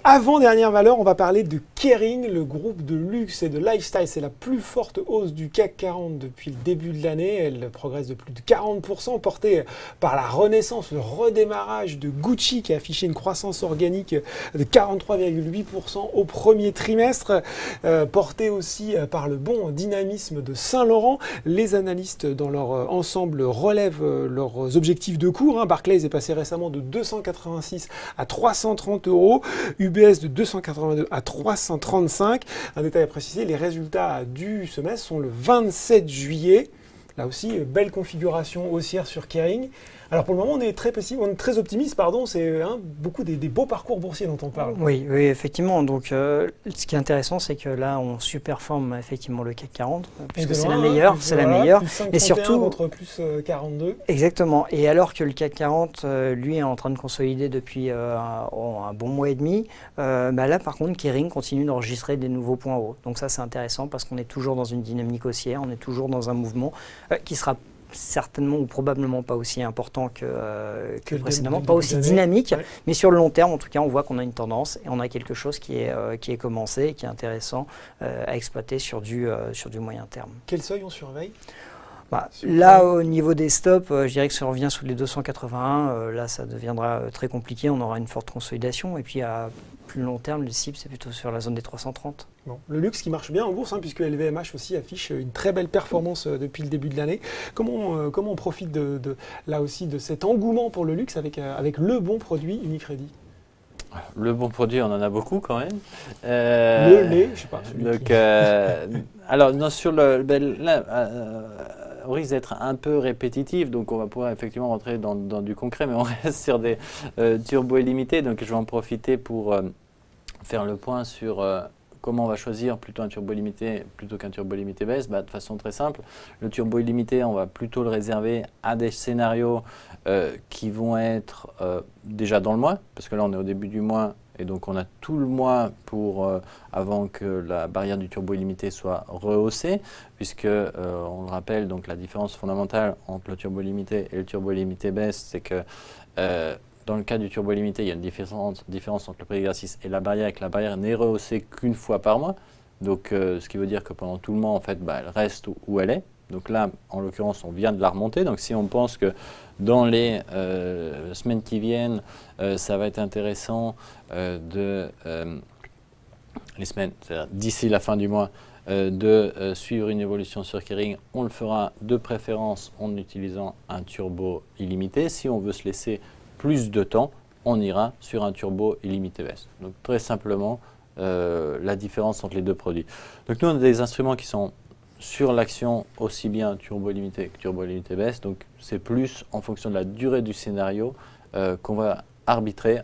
Avant-dernière valeur, on va parler de Kering, le groupe de luxe et de lifestyle. C'est la plus forte hausse du CAC 40 depuis le début de l'année. Elle progresse de plus de 40%, portée par la renaissance, le redémarrage de Gucci qui a affiché une croissance organique de 43,8% au premier trimestre, portée aussi par le bon dynamisme de Saint-Laurent. Les analystes dans leur ensemble relèvent leurs objectifs de cours. Barclays est passé récemment de 286 à 330 euros. UBS de 282 à 335. Un détail à préciser, les résultats du semestre sont le 27 juillet. Là aussi, belle configuration haussière sur Kering. Alors pour le moment, on est très optimiste, c'est beaucoup des beaux parcours boursiers dont on parle. Oui, effectivement. Donc, ce qui est intéressant, c'est que là, on surperforme effectivement le CAC 40, puisque c'est la meilleure, Et surtout contre plus 42. Exactement. Et alors que le CAC 40, lui, est en train de consolider depuis un bon mois et demi, là, par contre, Kering continue d'enregistrer des nouveaux points hauts. Donc ça, c'est intéressant parce qu'on est toujours dans une dynamique haussière, on est toujours dans un mouvement qui sera certainement ou probablement pas aussi important que précédemment, pas aussi dynamique, mais sur le long terme, en tout cas, on voit qu'on a une tendance et on a quelque chose qui est commencé et qui est intéressant à exploiter sur du moyen terme. Quel seuil on surveille ? Là, au niveau des stops, je dirais que si on revient sous les 281, là, ça deviendra très compliqué, on aura une forte consolidation. Et puis, à plus long terme, les cibles, c'est plutôt sur la zone des 330. Bon, le luxe qui marche bien en bourse, puisque LVMH aussi affiche une très belle performance depuis le début de l'année. Comment on profite là aussi de cet engouement pour le luxe avec le bon produit Unicredit ? Le bon produit, on en a beaucoup quand même. Le lait, je sais pas. Alors, non, sur on risque d'être un peu répétitif, donc on va pouvoir effectivement rentrer dans du concret, mais on reste sur des turbos illimités. Donc, je vais en profiter pour faire le point sur comment on va choisir plutôt un turbo illimité plutôt qu'un turbo illimité baisse. De façon très simple, le turbo illimité, on va plutôt le réserver à des scénarios qui vont être déjà dans le mois, parce que là on est au début du mois et donc on a tout le mois avant que la barrière du turbo illimité soit rehaussée, puisque on le rappelle, donc la différence fondamentale entre le turbo illimité et le turbo illimité baisse, c'est que dans le cas du turbo illimité, il y a une différence entre le prix d'exercice et la barrière, et que la barrière n'est rehaussée qu'une fois par mois. Donc, ce qui veut dire que pendant tout le mois, en fait, elle reste où elle est. Donc là, en l'occurrence, on vient de la remonter. Donc, si on pense que dans les semaines qui viennent, ça va être intéressant d'ici la fin du mois, de suivre une évolution sur Kering, on le fera de préférence en utilisant un turbo illimité. Si on veut se laisser plus de temps, on ira sur un turbo illimité baisse. Donc très simplement, la différence entre les deux produits. Donc nous, on a des instruments qui sont sur l'action aussi bien turbo illimité que turbo illimité baisse. Donc c'est plus en fonction de la durée du scénario qu'on va arbitrer